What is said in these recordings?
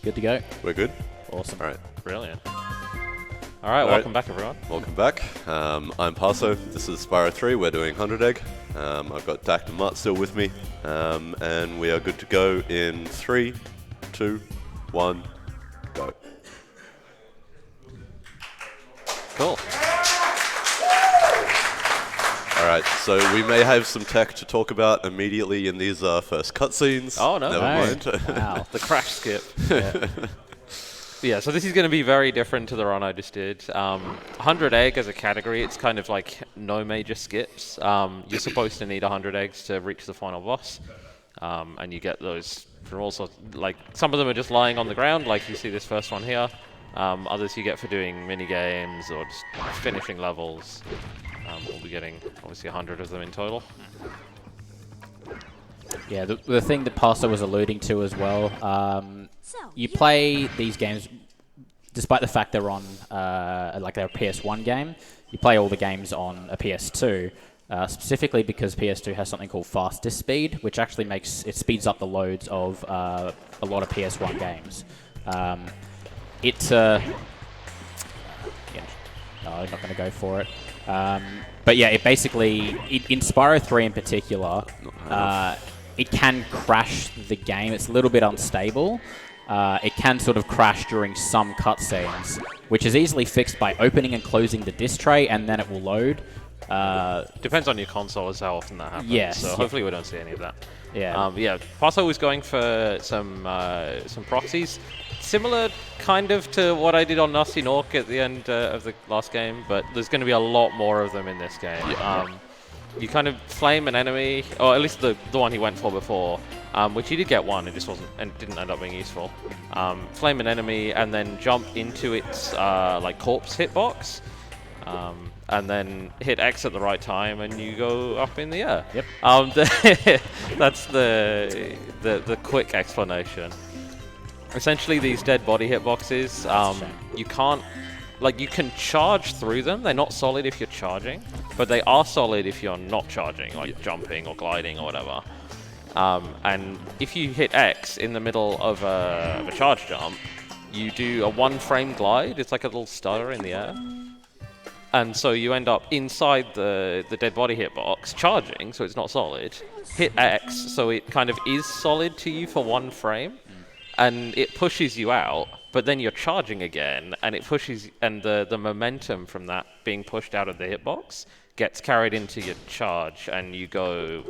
Good to go. We're good? Awesome. All right. Brilliant. All right, welcome back, everyone. Welcome back. I'm Parso. This is Spyro 3. We're doing 100 Egg. I've got Dak and Mutt still with me. And we are good to go in 3, 2, 1, go. Cool. All right, so we may have some tech to talk about immediately in these first cutscenes. Oh, no. Never mind. Wow. The crash skip. Yeah, so this is going to be very different to the run I just did. 100 egg as a category, it's kind of like no major skips. You're supposed to need 100 eggs to reach the final boss. And you get those from all sorts, like some of them are just lying on the ground, like you see this first one here. Others you get for doing mini games or just finishing levels. We'll be getting obviously 100 of them in total. Yeah, the thing that Parso was alluding to as well, you play these games, despite the fact they're on, like they're a PS1 game, you play all the games on a PS2, specifically because PS2 has something called fast disk speed, which actually it speeds up the loads of a lot of PS1 games. No, I'm not going to go for it. But yeah, it basically, in Spyro 3 in particular, it can crash the game. It's a little bit unstable. It can sort of crash during some cutscenes, which is easily fixed by opening and closing the disk tray, and then it will load. Depends on your console as how often that happens. Yes. So hopefully we don't see any of that. Yeah. Yeah. Parso was going for some proxies, similar kind of to what I did on Nasty Nork at the end of the last game, but there's going to be a lot more of them in this game. You kind of flame an enemy, or at least the one he went for before, which he did get one, it just wasn't, and didn't end up being useful. Flame an enemy and then jump into its like corpse hitbox, and then hit X at the right time, and you go up in the air. Yep. That's the quick explanation. Essentially, these dead body hitboxes, you can't, like, you can charge through them. They're not solid if you're charging, but they are solid if you're not charging, like jumping or gliding or whatever. And if you hit X in the middle of a charge jump, you do a 1-frame glide. It's like a little stutter in the air. And so you end up inside the dead body hitbox, charging, so it's not solid. Hit X, so it kind of is solid to you for 1 frame. And it pushes you out, but then you're charging again, and it pushes, and the momentum from that being pushed out of the hitbox gets carried into your charge, and you go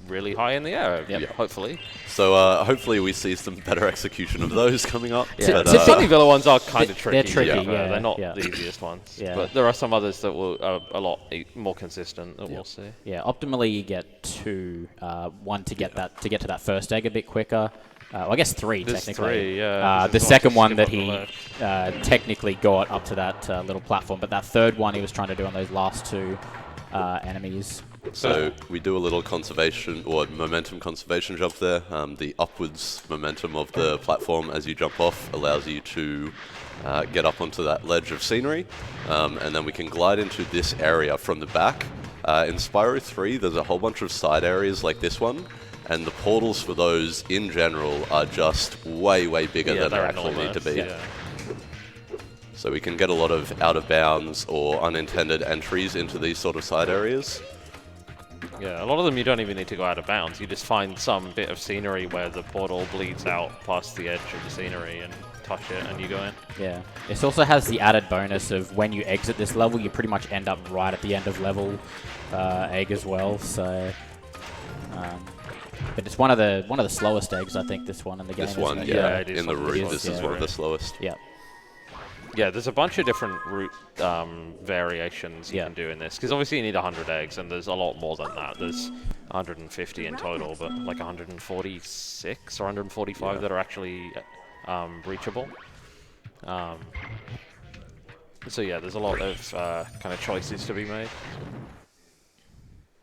really high in the air, hopefully. So hopefully we see some better execution of those coming up. Yeah. The Sunnyville ones are kind of tricky. They're tricky, yeah. They're not the easiest ones. Yeah. But there are some others that will a lot more consistent that we'll see. Yeah, optimally you get 2, one to get to that first egg a bit quicker. Well, I guess 3 There's technically. 3, yeah. The second one that he technically got up to that little platform, but that third one he was trying to do on those last 2 enemies. So we do a little conservation or momentum conservation jump there. The upwards momentum of the platform as you jump off allows you to get up onto that ledge of scenery, and then we can glide into this area from the back. In Spyro 3, there's a whole bunch of side areas like this one, and the portals for those in general are just way, way bigger than they actually need to be. Yeah. So we can get a lot of out of bounds or unintended entries into these sort of side areas. Yeah, a lot of them you don't even need to go out of bounds. You just find some bit of scenery where the portal bleeds out past the edge of the scenery and touch it and you go in. Yeah. This also has the added bonus of when you exit this level, you pretty much end up right at the end of level egg as well. So, but it's one of the slowest eggs, I think. This one in the game. This one, Yeah, it is in the route, this is one of the right. slowest. Yeah. Yeah, there's a bunch of different route variations you can do in this, because obviously you need 100 eggs, and there's a lot more than that. There's 150 in total, but like 146 or 145 that are actually reachable. So yeah, there's a lot of kind of choices to be made,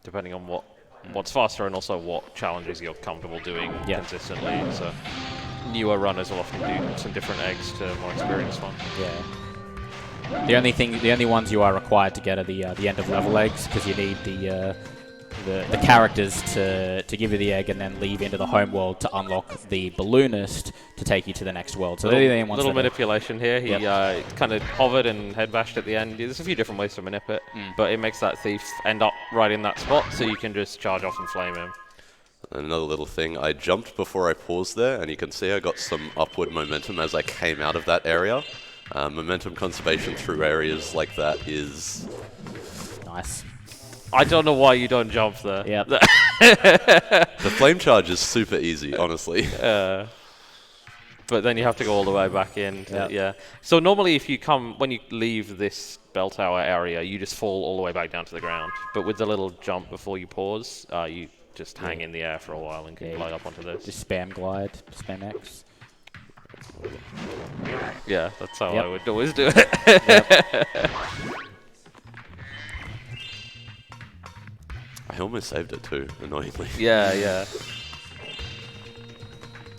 depending on what's faster and also what challenges you're comfortable doing consistently. So newer runners will often do some different eggs to more experienced ones. Yeah. The only ones you are required to get are the end of level eggs, because you need the the characters to give you the egg and then leave into the home world to unlock the balloonist to take you to the next world. So they're the only ones little that manipulation here. He kind of hovered and head bashed at the end. There's a few different ways to manipulate it, but it makes that thief end up right in that spot, so you can just charge off and flame him. Another little thing, I jumped before I paused there, and you can see I got some upward momentum as I came out of that area. Momentum conservation through areas like that is... nice. I don't know why you don't jump there. Yep. The flame charge is super easy, honestly. But then you have to go all the way back in. Yeah. So normally if you when you leave this bell tower area, you just fall all the way back down to the ground. But with the little jump before you pause, you just hang in the air for a while and can glide up onto this. Just spam glide, spam X. Yeah, that's how I would always do it. I almost saved it too, annoyingly. Yeah.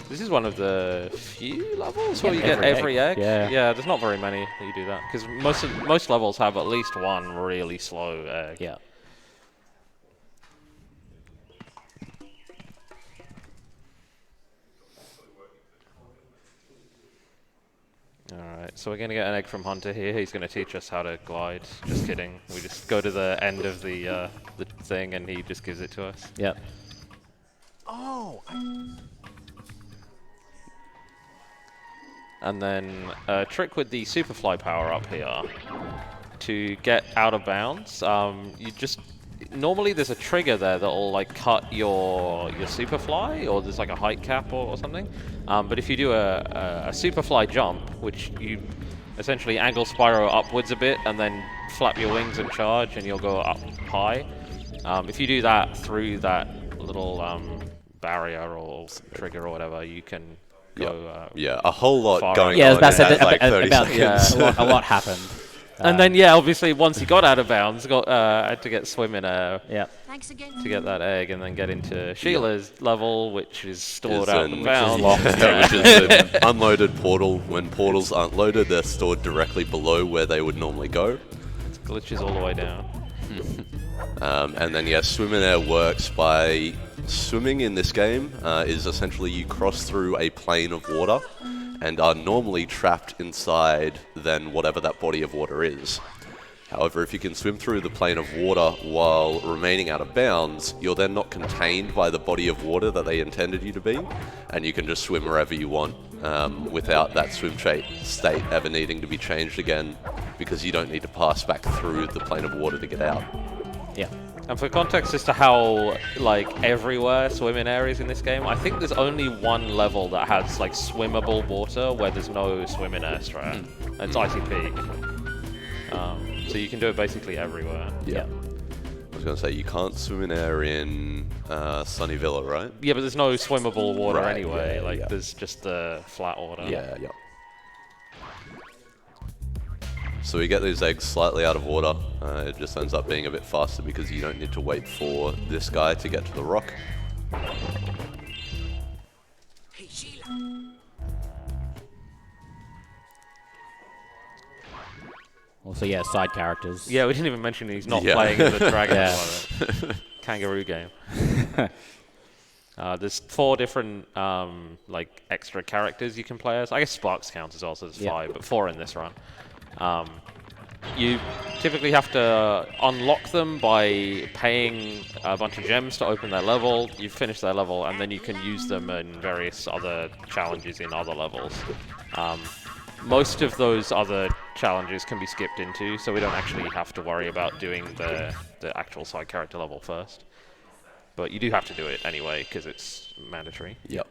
This is one of the few levels where you get every egg. Yeah, there's not very many that you do that, because most levels have at least one really slow egg. Yeah. Alright, so we're going to get an egg from Hunter here. He's going to teach us how to glide. Just kidding. We just go to the end of the thing and he just gives it to us. Yep. Oh. And then a trick with the Superfly power up here to get out of bounds. You just normally there's a trigger there that'll like cut your Superfly, or there's like a height cap or something. But if you do a Superfly jump, which you essentially angle Spyro upwards a bit and then flap your wings and charge, and you'll go up high. If you do that through that little barrier or trigger or whatever, you can go. A whole lot going on. Yeah, that's like 30 seconds. a lot happened. And then, obviously, once he got out of bounds, had to get swim in air Thanks again. to get that egg, and then get into Sheila's level, which is stored out of bounds. Which is an unloaded portal. When portals aren't loaded, they're stored directly below where they would normally go. It glitches all the way down. And then, swim in air works by... Swimming in this game is essentially you cross through a plane of water and are normally trapped inside then whatever that body of water is. However, if you can swim through the plane of water while remaining out of bounds, you're then not contained by the body of water that they intended you to be, and you can just swim wherever you want without that swim state ever needing to be changed again, because you don't need to pass back through the plane of water to get out. Yeah. And for context as to how, everywhere swimming areas in this game, I think there's only one level that has, swimmable water where there's no swimming air strat. And it's Icy Peak. So you can do it basically everywhere. Yeah. I was going to say, you can't swim in air in Sunny Villa, right? Yeah, but there's no swimmable water Right, anyway. yeah. There's just the flat water. Yeah. So we get these eggs slightly out of water. It just ends up being a bit faster because you don't need to wait for this guy to get to the rock. Hey, Sheila. Also, side characters. Yeah, we didn't even mention he's not Yeah. playing the dragon kangaroo game. There's 4 different extra characters you can play as. I guess Sparks counts as well, so there's 5, but 4 in this run. You typically have to unlock them by paying a bunch of gems to open their level. You finish their level, and then you can use them in various other challenges in other levels. Most of those other challenges can be skipped into, so we don't actually have to worry about doing the actual side character level first. But you do have to do it anyway, because it's mandatory. Yep.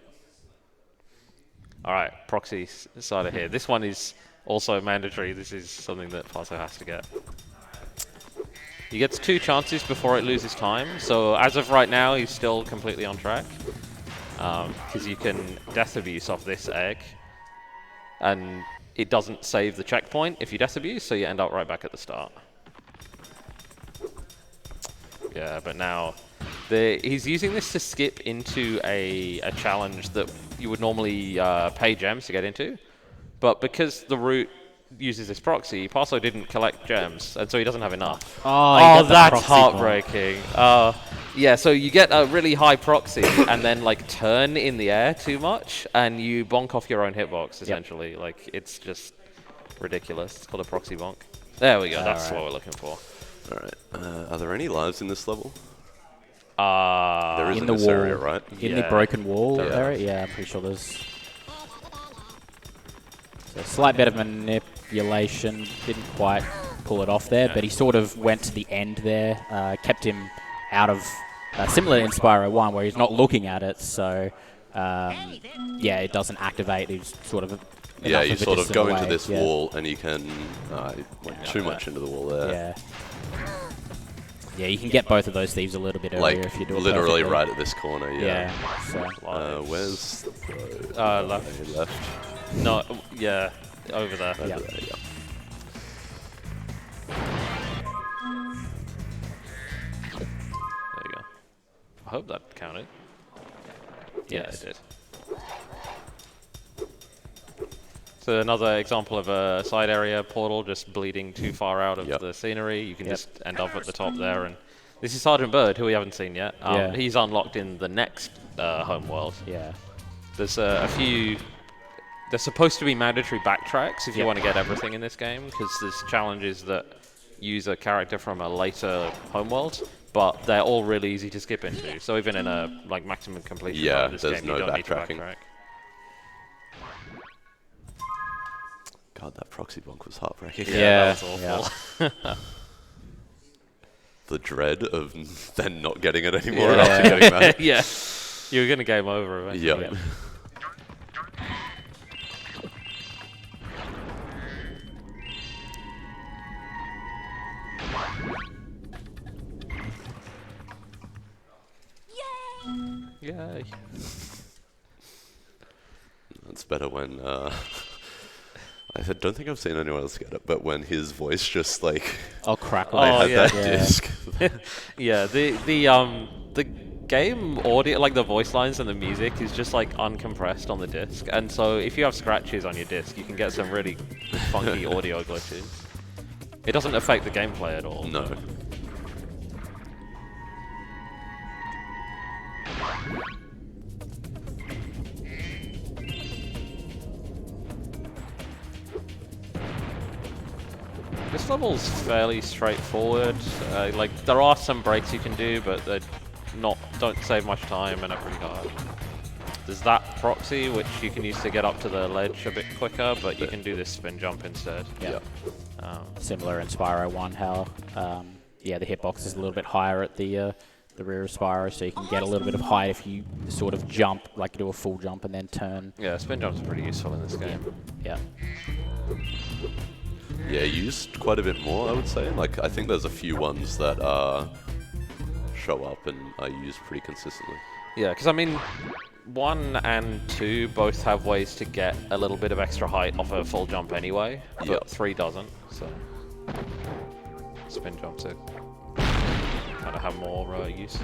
Alright, proxy side of here. This one is also mandatory. This is something that Parso has to get. He gets 2 chances before it loses time, so as of right now, he's still completely on track. Because you can death abuse off this egg, and it doesn't save the checkpoint if you death abuse, so you end up right back at the start. Yeah, but now he's using this to skip into a challenge that you would normally pay gems to get into. But because the route uses this proxy, Parso didn't collect gems, and so he doesn't have enough. Oh, That's heartbreaking. Yeah, so you get a really high proxy and then like turn in the air too much and you bonk off your own hitbox essentially. Like it's just ridiculous. It's called a proxy bonk. There we go. That's what we're looking for. All right. Are there any lives in this level? There There is in in the this wall, area, right? in the Yeah. broken wall There area. Yeah, I'm pretty sure there's. So a slight bit of manipulation. Didn't quite pull it off there, but he sort of went to the end there, kept him out of. Similar in Spyro 1, where he's not looking at it, so yeah, it doesn't activate. He's sort of Yeah, you sort of go into away. this Yeah. wall and you can went too much into the wall there. Yeah. Yeah, you can get both of those thieves a little bit earlier Like if you do it literally perfectly. right at this corner. Yeah. Yeah. So. Where's the Left. left? No, yeah, over there. Yeah. Over there, yeah. There you go. I hope that counted. Yeah, Yes. it did. So another example of a side area portal just bleeding too far out of the scenery. You can just end up at the top there. And this is Sergeant Bird, who we haven't seen yet. Yeah. He's unlocked in the next home world. Yeah. There's a few. There's supposed to be mandatory backtracks if you want to get everything in this game, because there's challenges that use a character from a later homeworld, but they're all really easy to skip into. So even in a like maximum completion mode of this there's game, no you don't need to backtracking. backtrack. God, that proxy bonk was heartbreaking. Yeah, that was awful. Yeah. The dread of then not getting it anymore after getting that. Yeah, you're gonna game over eventually. Yep. Yeah. Yay! It's better when I don't think I've seen anyone else get it, but when his voice just like I'll crackle. they Oh, had yeah. that disc. Yeah, the game audio, like the voice lines and the music, is just like uncompressed on the disc, and so if you have scratches on your disc, you can get some really funky audio glitches. It doesn't affect the gameplay at all. No. This level's fairly straightforward. Like there are some breaks you can do, but they don't save much time and are pretty hard. There's that proxy, which you can use to get up to the ledge a bit quicker, but you can do this spin jump instead. Yeah. Yeah. Similar in Spyro 1, how yeah, the hitbox is a little bit higher at the rear of Spyro, so you can get a little bit of height if you sort of jump, like do a full jump and then turn. Yeah, spin jump's pretty useful in this game. Yeah. Yeah, used quite a bit more, I would say. Like, I think there's a few ones that show up and are used pretty consistently. Yeah, because I mean, 1 and 2 both have ways to get a little bit of extra height off a full jump anyway, but Yep. 3 doesn't, so spin jumps are kind of have more use.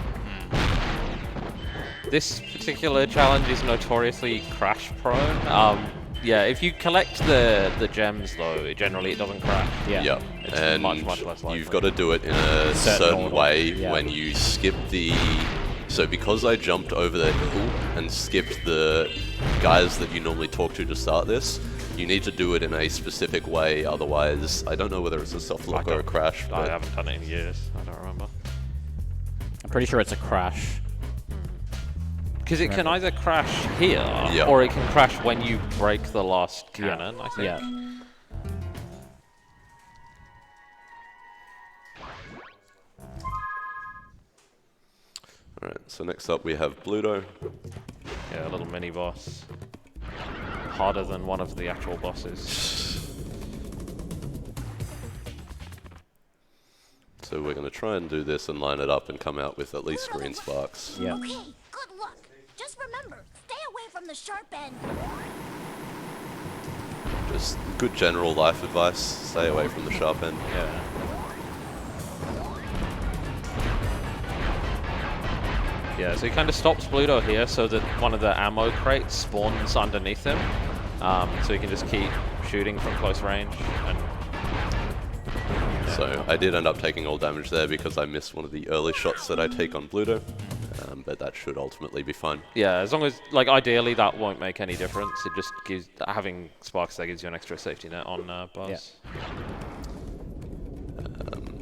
This particular challenge is notoriously crash prone. Yeah, if you collect the gems though, generally it doesn't crash. Yeah. Yeah, It's and much less likely. you've got to do it in a certain order. way Yeah. when you skip the... So because I jumped over the hill and skipped the guys that you normally talk to start this, you need to do it in a specific way, otherwise, I don't know whether it's a soft lock or a crash, I but haven't done it in years. I don't remember. I'm pretty sure it's a crash. Because it can either crash here, Yeah. or it can crash when you break the last cannon, I think. Yeah. Alright, so next up we have Bluto. Yeah, a little mini boss. Harder than one of the actual bosses. So we're going to try and do this and line it up and come out with at least green sparks. Yeah. Okay, good luck. Just remember, stay away from the sharp end. Just good general life advice, stay away from the sharp end. Yeah. Yeah, so he kind of stops Bluto here so that one of the ammo crates spawns underneath him. So he can just keep shooting from close range. And So I did end up taking all damage there because I missed one of the early shots that I take on Bluto, but that should ultimately be fine. Yeah, as long as, like, ideally that won't make any difference. It just gives, having sparks there gives you an extra safety net on Buzz. Yeah.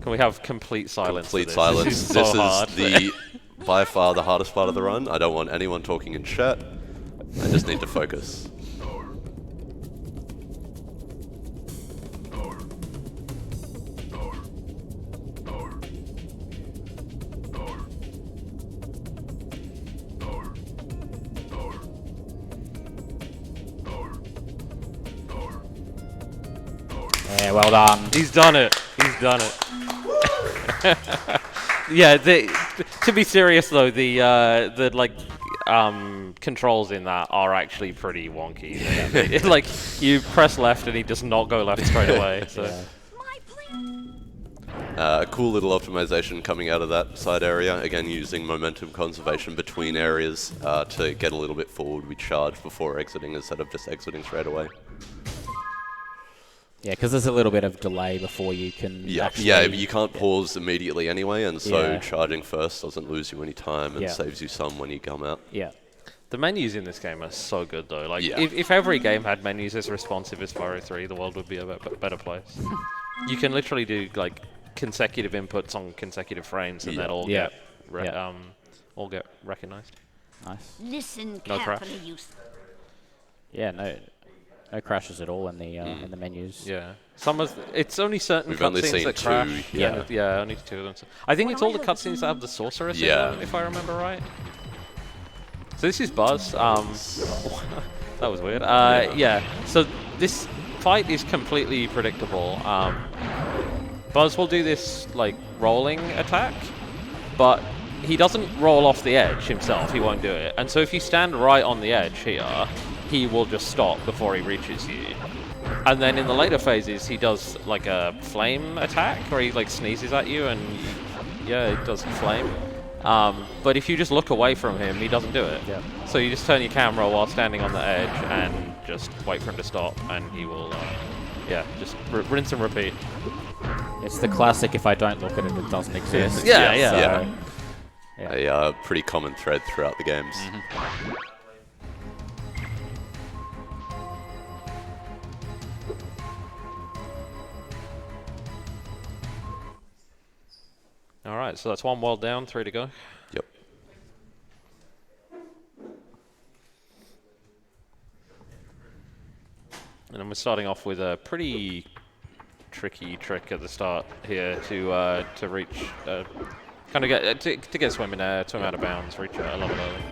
Can we have complete silence? Complete for this? silence. This is so hard. the by far the hardest part of the run. I don't want anyone talking in chat. I just need to focus. Yeah, well done. He's done it. He's done it. Yeah. To be serious though, the like controls in that are actually pretty wonky. Like you press left and he does not go left straight away. So. Yeah. My plan. A cool little optimization coming out of that side area. Again, using momentum conservation between areas to get a little bit forward. We charge before exiting instead of just exiting straight away. Yeah, because there's a little bit of delay before you can actually... Yeah, you can't pause immediately anyway, and so Yeah. charging first doesn't lose you any time and Yeah. saves you some when you come out. Yeah. The menus in this game are so good though. Like Yeah. if every game had menus as responsive as Spyro 3, the world would be a better place. You can literally do like consecutive inputs on consecutive frames and then all Yeah. get recognized. Nice. Listen No crash. carefully, you. Yeah, no crashes at all in the menus. Yeah. It's only certain We've only cutscenes seen that 2, crash. yeah. Yeah, only 2 of them. I think it's all the cutscenes that have the sorceress in Yeah. them, if I remember right. So this is Buzz. That was weird. Yeah. So this fight is completely predictable. Buzz will do this like rolling attack, but he doesn't roll off the edge himself. He won't do it. And so if you stand right on the edge here, he will just stop before he reaches you. And then in the later phases, he does like a flame attack where he like sneezes at you and yeah, it does flame. But if you just look away from him, he doesn't do it. Yeah. So you just turn your camera while standing on the edge and just wait for him to stop, and he will, just rinse and repeat. It's the classic, if I don't look at it, it doesn't exist. Yeah, Yeah. Yeah. A pretty common thread throughout the games. All right, so that's 1 world down, 3 to go. Yep. And then we're starting off with a pretty tricky trick at the start here to reach, kind of get to get swim in air, swim out of bounds, reach a level early.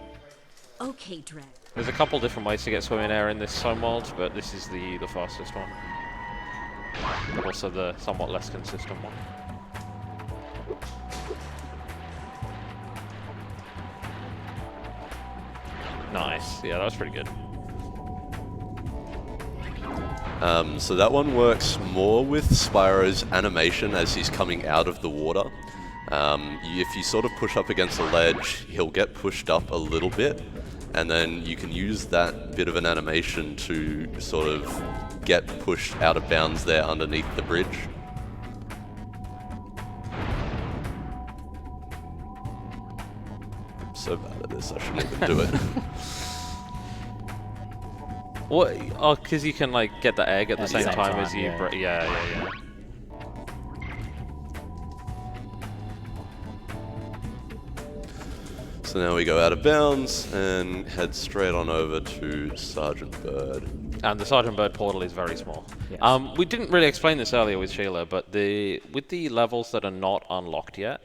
Okay, Drag. There's a couple different ways to get swim in air in this home world, but this is the fastest one, but also the somewhat less consistent one. Nice. Yeah, that was pretty good. So that one works more with Spyro's animation as he's coming out of the water. If you sort of push up against a ledge, he'll get pushed up a little bit, and then you can use that bit of an animation to sort of get pushed out of bounds there underneath the bridge. I'm so bad at this, I shouldn't even do it. What? Oh, because you can like get the egg at the same time as you. yeah. Yeah. So now we go out of bounds and head straight on over to Sergeant Bird. And the Sergeant Bird portal is very small. Yes. We didn't really explain this earlier with Sheila, but with the levels that are not unlocked yet,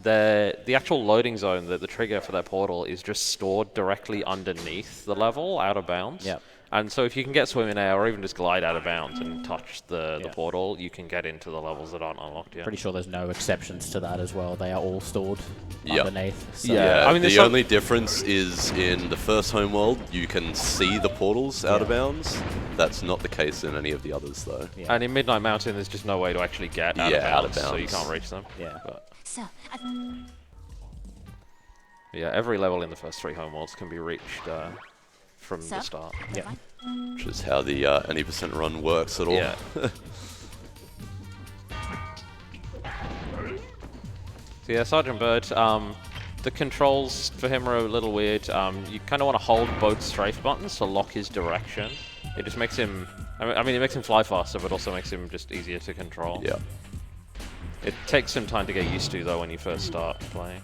the actual loading zone, the trigger for that portal is just stored directly underneath the level, out of bounds. Yep. And so if you can get swim in air or even just glide out of bounds and touch the Yeah. portal, you can get into the levels that aren't unlocked yet. Pretty sure there's no exceptions to that as well. They are all stored Yep. underneath. So Yeah. I mean, there's the some- only difference is in the first homeworld, you can see the portals out of Yeah. bounds. That's not the case in any of the others, though. Yeah. And in Midnight Mountain, there's just no way to actually get out, Yeah, out of of bounds, so you bounds. can't reach them. Yeah. But So, yeah, every level in the first 3 homeworlds can be reached from the start. Yep. Which is how the any% run works at all. Yeah. So yeah, Sergeant Bird. The controls for him are a little weird. You kind of want to hold both strafe buttons to lock his direction. It just makes him. I mean, it makes him fly faster, but also makes him just easier to control. Yeah. It takes some time to get used to though when you first start playing.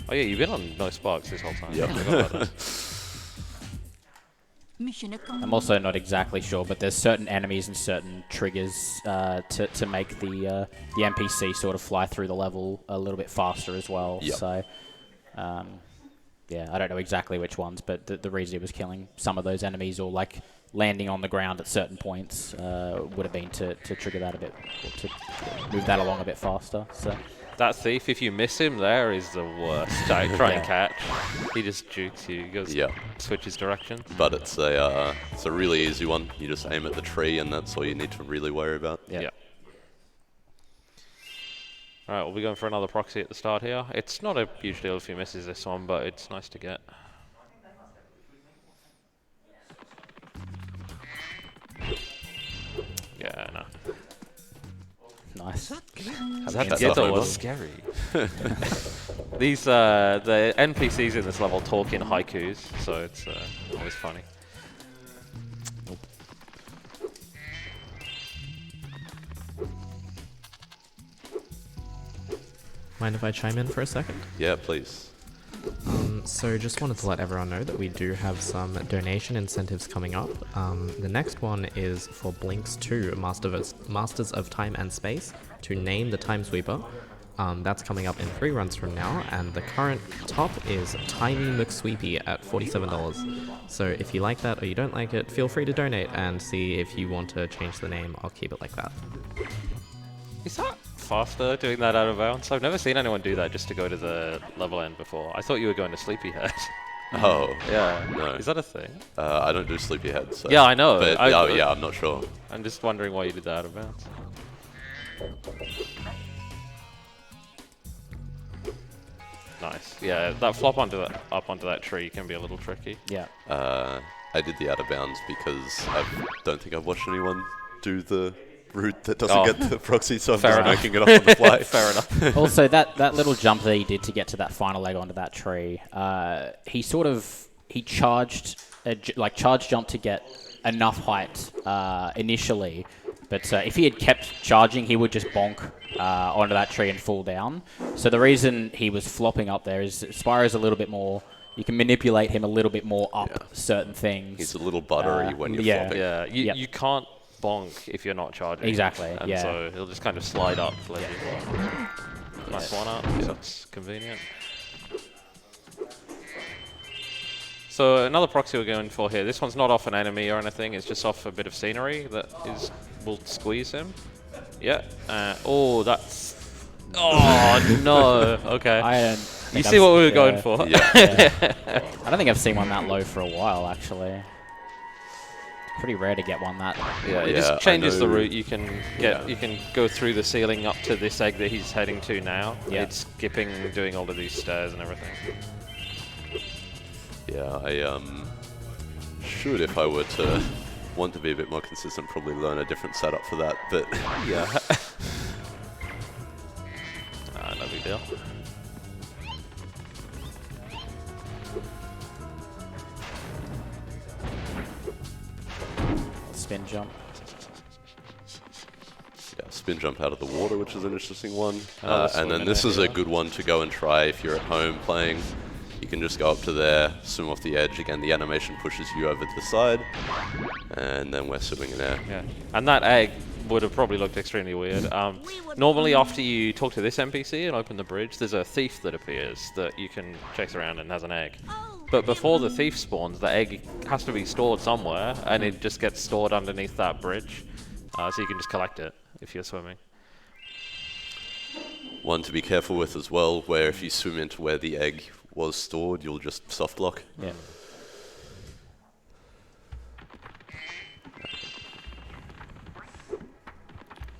Oh yeah, you've been on no sparks this whole time. Yep. I forgot about that. Mission accomplished. I'm also not exactly sure, but there's certain enemies and certain triggers to make the NPC sort of fly through the level a little bit faster as well. Yep. So, yeah, I don't know exactly which ones, but the reason he was killing some of those enemies or like landing on the ground at certain points would have been to trigger that a bit, or to move that along a bit faster. So. That thief, if you miss him there, is the worst. Try and catch. He just jukes you. He goes, switches direction. But it's a really easy one. You just aim at the tree, and that's all you need to really worry about. Yeah. All right, we'll be going for another proxy at the start here. It's not a huge deal if he misses this one, but it's nice to get. Yeah, no. Nice. That ghetto was scary. These the NPCs in this level talk in haikus, so it's always funny. Mind if I chime in for a second? Yeah, please. So just wanted to let everyone know that we do have some donation incentives coming up. The next one is for Blinks 2, Masters of Time and Space, to name the Time Sweeper. That's coming up in 3 runs from now, and the current top is Tiny McSweepy at $47. So if you like that or you don't like it, feel free to donate and see if you want to change the name. I'll keep it like that. Is that faster doing that out of bounds? I've never seen anyone do that just to go to the level end before. I thought you were going to Sleepyhead. Oh. Yeah. No. Is that a thing? I don't do Sleepyhead. So. Yeah, I know. But, yeah, I'm not sure. I'm just wondering why you did that out of bounds. Nice. Yeah, that flop up onto that tree can be a little tricky. Yeah. I did the out of bounds because I don't think I've watched anyone do the route that doesn't get the proxy, so I'm just making it up on the fly. Fair enough. Also, that little jump that he did to get to that final leg onto that tree, he charged charge jump to get enough height initially, but if he had kept charging, he would just bonk onto that tree and fall down. So the reason he was flopping up there is Spyro's a little bit more. You can manipulate him a little bit more up certain things. He's a little buttery when you're flopping. Yeah, you can't bonk if you're not charging. Exactly, and so he'll just kind of slide up. Nice one up, that's convenient. So another proxy we're going for here, this one's not off an enemy or anything, it's just off a bit of scenery that will squeeze him. Yeah, oh no, okay. You see what we were going for. I don't think I've seen one that low for a while, actually. Pretty rare to get one that. Yeah, it just changes the route. You can get, you can go through the ceiling up to this egg that he's heading to now. Yeah. It's skipping, doing all of these stairs and everything. Yeah, I should, if I were to want to be a bit more consistent, probably learn a different setup for that. But yeah, no big deal. Spin jump. Yeah, spin jump out of the water, which is an interesting one. And then this is a good one to go and try if you're at home playing. You can just go up to there, swim off the edge. Again, the animation pushes you over to the side, and then we're swimming in there. Yeah, and that egg would have probably looked extremely weird. Normally, after you talk to this NPC and open the bridge, there's a thief that appears that you can chase around and has an egg. But before the thief spawns, the egg has to be stored somewhere, and it just gets stored underneath that bridge. So you can just collect it if you're swimming. One to be careful with as well, where if you swim into where the egg was stored, you'll just soft lock. Yeah.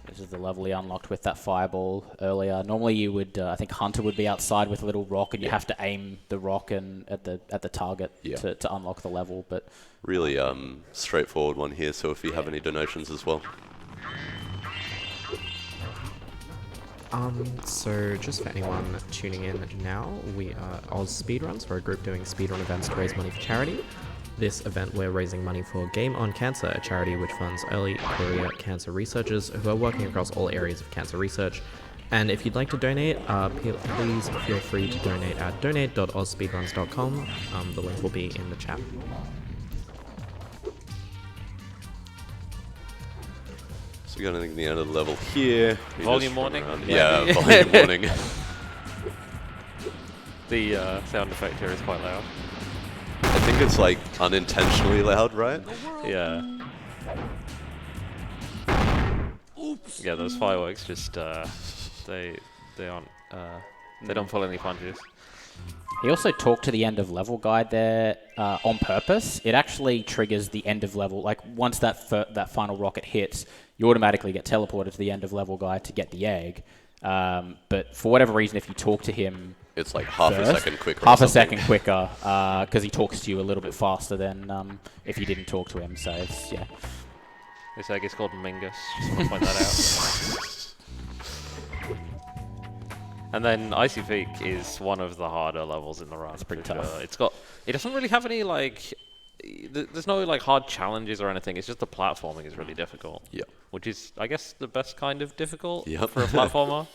This is the level he unlocked with that fireball earlier. Normally you would, I think Hunter would be outside with a little rock, and you have to aim the rock and at the target to unlock the level. But really straightforward one here. So if you have any donations as well. So just for anyone tuning in now, we are AusSpeedruns. We're a group doing speedrun events to raise money for charity. This event, we're raising money for Game on Cancer, a charity which funds early career cancer researchers who are working across all areas of cancer research. And if you'd like to donate, please feel free to donate at donate.ausspeedruns.com. The link will be in the chat. So we got anything at the end of the level here. You Volume just run warning? around. Yeah. Yeah, volume warning. The sound effect here is quite loud. I think it's like unintentionally loud, right? Yeah. Oops. Yeah, those fireworks just they aren't they don't pull any punches. He also talked to the end of level guide there on purpose. It actually triggers the end of level. Like once that final rocket hits, you automatically get teleported to the end of level guide to get the egg. But for whatever reason, if you talk to him, It's like half first, a second quicker. half or a something. second quicker, because he talks to you a little bit faster than if you didn't talk to him. So it's yeah. This egg is called Mingus. Just want to point that out. And then Icy Peak is one of the harder levels in the run. It's pretty tough. It doesn't really have any like. There's no like hard challenges or anything. It's just the platforming is really difficult. Yeah. Which is, I guess, the best kind of difficult Yep. for a platformer.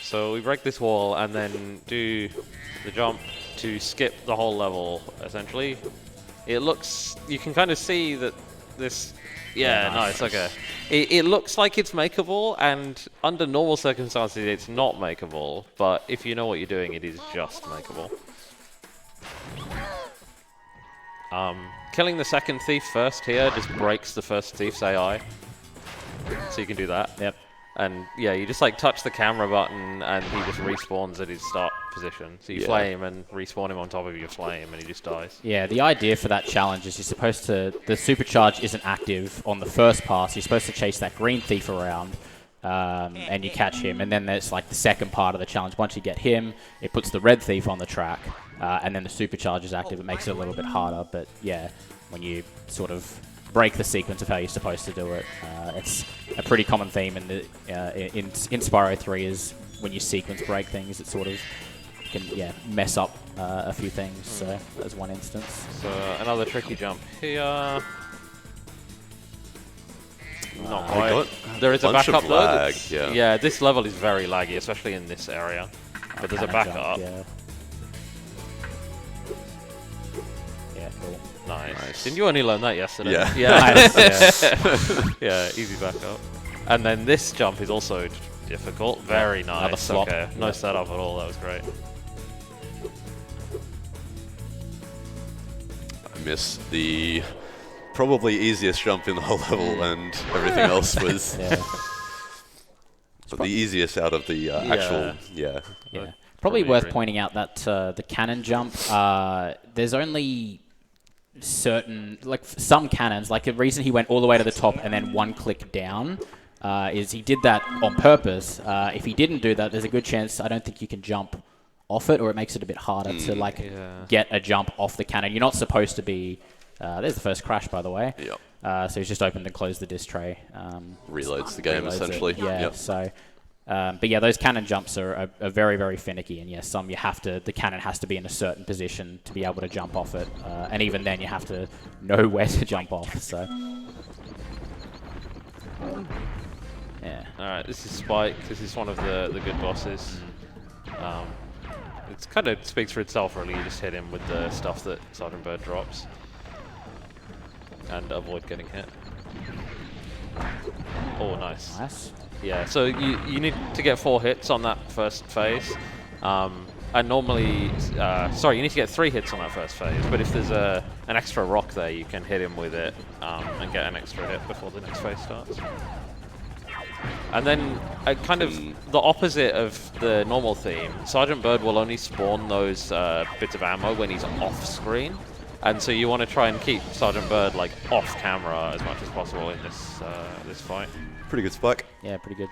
So we break this wall and then do the jump to skip the whole level, essentially. It looks, you can kind of see that this, yeah, nice, okay. It looks like it's makeable, and under normal circumstances it's not makeable, but if you know what you're doing, it is just makeable. Killing the second thief first here just breaks the first thief's AI. So you can do that. Yep. And yeah, you just like touch the camera button and he just respawns at his start position. So you flame and respawn him on top of your flame and he just dies. Yeah, the idea for that challenge is you're supposed to, the supercharge isn't active on the first pass. You're supposed to chase that green thief around and you catch him. And then there's like the second part of the challenge. Once you get him, it puts the red thief on the track. And then the supercharge is active. It makes it a little bit harder. But yeah, when you sort of break the sequence of how you're supposed to do it, it's a pretty common theme in Spyro 3 is when you sequence break things, it sort of can mess up a few things. So that's one instance. So another tricky jump here. Not quite. There is a bunch of backup though. lag, that's- yeah. Yeah, this level is very laggy, especially in this area. But there's a Cannon backup. jump, yeah, cool. Nice. Didn't you only learn that yesterday? Yeah. Yeah. Yeah, easy backup. And then this jump is also difficult. Very nice. Another flop. Okay. No Yeah. setup at all. That was great. I missed the probably easiest jump in the whole level, and everything else was Yeah. but the easiest out of the actual. Yeah. Yeah. Probably Probably worth agree. pointing out that the cannon jump, there's only certain, like some cannons, like the reason he went all the way to the top and then one click down is he did that on purpose. If he didn't do that, there's a good chance, I don't think you can jump off it, or it makes it a bit harder to like get a jump off the cannon. You're not supposed to be, there's the first crash by the way. Yep. So he's just opened and closed the disc tray. Reloads the game Reloads it. essentially. Yeah, Yep. so... but yeah, those cannon jumps are very, very finicky, and yes, some you have to, the cannon has to be in a certain position to be able to jump off it, and even then you have to know where to jump off, so. Yeah. Alright, this is Spike. This is one of the good bosses. It kind of speaks for itself, really. You just hit him with the stuff that Sergeant Bird drops. And avoid getting hit. Oh, nice. Nice. Yeah, so you need to get 4 hits on that first phase. And normally, sorry, you need to get 3 hits on that first phase, but if there's an extra rock there, you can hit him with it and get an extra hit before the next phase starts. And then, kind of the opposite of the normal theme, Sergeant Bird will only spawn those bits of ammo when he's off screen. And so you want to try and keep Sergeant Bird like off camera as much as possible in this this fight. Pretty good spike. Yeah, pretty good.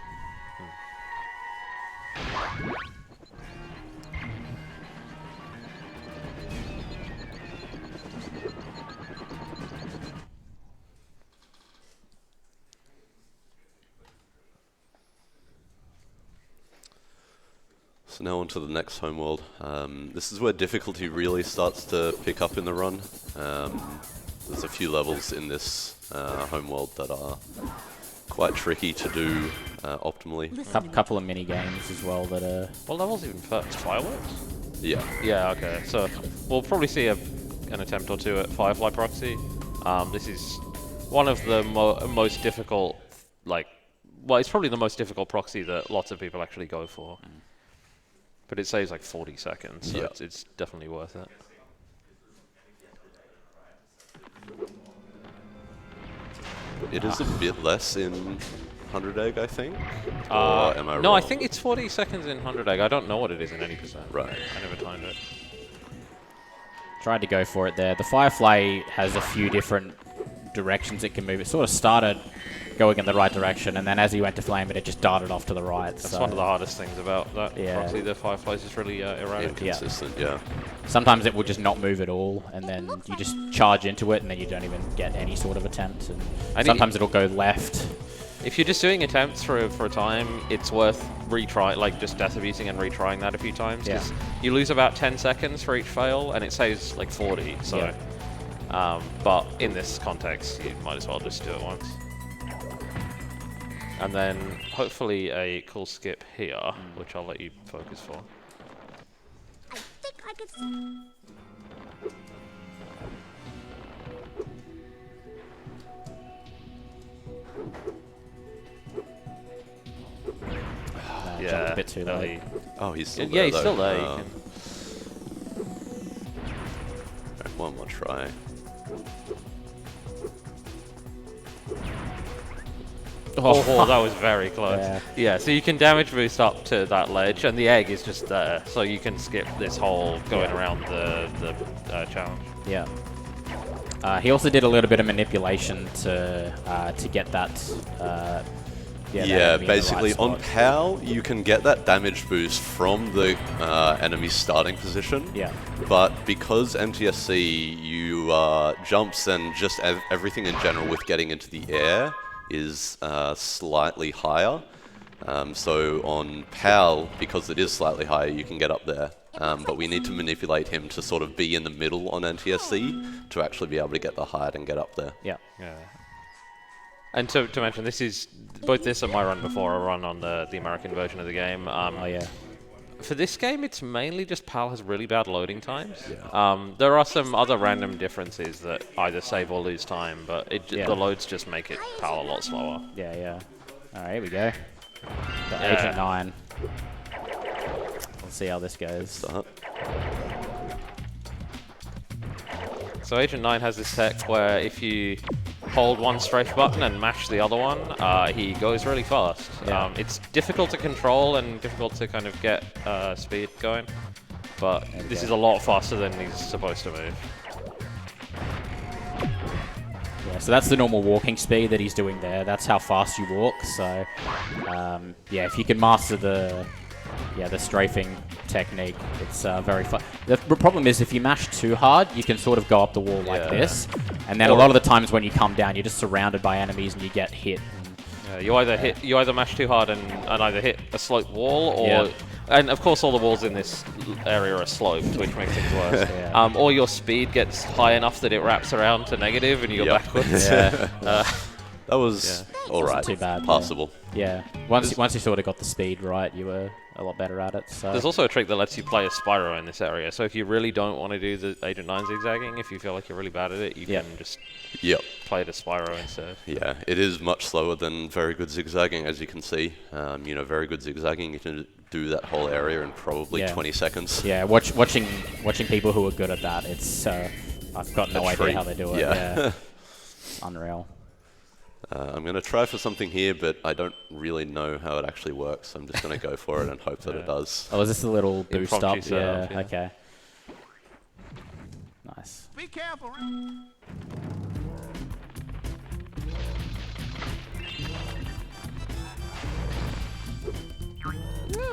So now on to the next homeworld. This is where difficulty really starts to pick up in the run. There's a few levels in this homeworld that are quite tricky to do optimally. Couple of mini games as well that are. What level's even first? Fireworks? Yeah. Yeah, okay. So we'll probably see an attempt or two at Firefly Proxy. This is one of the most difficult, well, it's probably the most difficult proxy that lots of people actually go for. But it saves like 40 seconds, so it's definitely worth it. It is a bit less in 100 egg, I think. Or am I wrong? No, I think it's 40 seconds in 100 egg. I don't know what it is in any percent. Right. I never timed it. Tried to go for it there. The Firefly has a few different directions it can move. It sort of started going in the right direction, and then as he went to flame it, it just darted off to the right. That's one of the hardest things about that proxy. The Fireflies is really erratic. Inconsistent, yeah. Sometimes it will just not move at all, and then you just charge into it, and then you don't even get any sort of attempt. And sometimes it'll go left. If you're just doing attempts for a time, it's worth just death abusing and retrying that a few times. Yeah. You lose about 10 seconds for each fail, and it saves like 40. So, Yeah. but in this context, you might as well just do it once. And then hopefully a cool skip here, which I'll let you focus for. I think I could. Jumped a bit too late. Oh, he's still there. Yeah, he's still there. Right, one more try. Oh, that was very close. Yeah. Yeah, so you can damage boost up to that ledge, and the egg is just there, so you can skip this whole going around the challenge. Yeah. He also did a little bit of manipulation to get that. Yeah, basically on POW, you can get that damage boost from the enemy's starting position. Yeah. But because MTSC, you jumps and just everything in general with getting into the air is slightly higher. So on POW, because it is slightly higher, you can get up there. But we need to manipulate him to sort of be in the middle on NTSC to actually be able to get the height and get up there. Yeah. Yeah. And to mention, this is both this and my run before, a run on the American version of the game. Oh yeah. For this game, it's mainly just PAL has really bad loading times. Yeah. There are some other random differences that either save or lose time, but the loads just make it PAL a lot slower. Yeah, yeah. All right, here we go. The Agent 9. Let's see how this goes. So Agent 9 has this tech where if you hold one strafe button and mash the other one, he goes really fast. Yeah. It's difficult to control and difficult to kind of get speed going, but this is a lot faster than he's supposed to move. Yeah, so that's the normal walking speed that he's doing there. That's how fast you walk. So, yeah, if you can master the strafing technique, it's very fun. The problem is if you mash too hard, you can sort of go up the wall like this, and then a lot of the times when you come down, you're just surrounded by enemies and you get hit. You either mash too hard and either hit a sloped wall, or and of course all the walls in this area are sloped, which makes things worse. Or your speed gets high enough that it wraps around to negative and you go backwards. That was alright. Too bad. Passable. Yeah. Once you sort of got the speed right, you were a lot better at it. So. There's also a trick that lets you play a Spyro in this area. So if you really don't want to do the Agent 9 zigzagging, if you feel like you're really bad at it, you can just play it as Spyro instead. Yeah, it is much slower than very good zigzagging, as you can see. Very good zigzagging, you can do that whole area in probably 20 seconds. Yeah, watching people who are good at that, it's I've got no idea how they do it. Yeah. Unreal. I'm going to try for something here, but I don't really know how it actually works. So I'm just going to go for it and hope that it does. Oh, is this a little boost up? Yeah, okay. Nice. Be careful.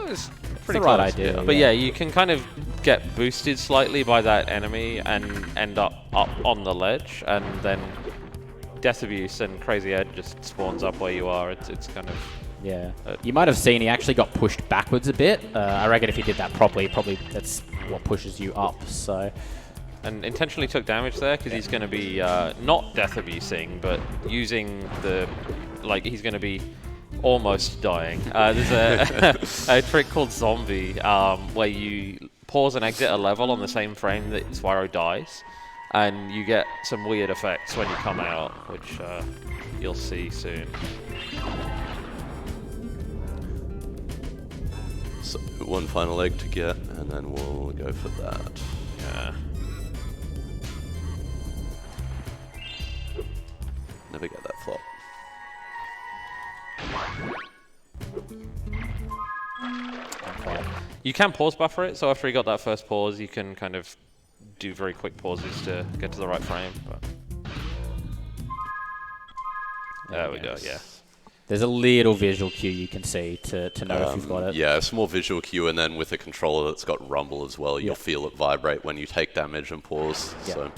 It's pretty the right close. idea. But yeah, you can kind of get boosted slightly by that enemy and end up on the ledge, and then Death Abuse and Crazy Ed just spawns up where you are. It's kind of Yeah. You might have seen he actually got pushed backwards a bit. I reckon if he did that properly, probably that's what pushes you up. So. And intentionally took damage there because he's going to be not death abusing, but using the he's going to be almost dying. There's a trick called Zombie where you pause and exit a level on the same frame that Spyro dies, and you get some weird effects when you come out, which you'll see soon. So one final egg to get, and then we'll go for that. Yeah. Never get that flop. Okay. You can pause buffer it, so after you got that first pause, you can kind of do very quick pauses to get to the right frame. But there we go, yeah. There's a little visual cue you can see to know if you've got it. Yeah, a small visual cue, and then with a controller that's got rumble as well, you'll feel it vibrate when you take damage and pause. So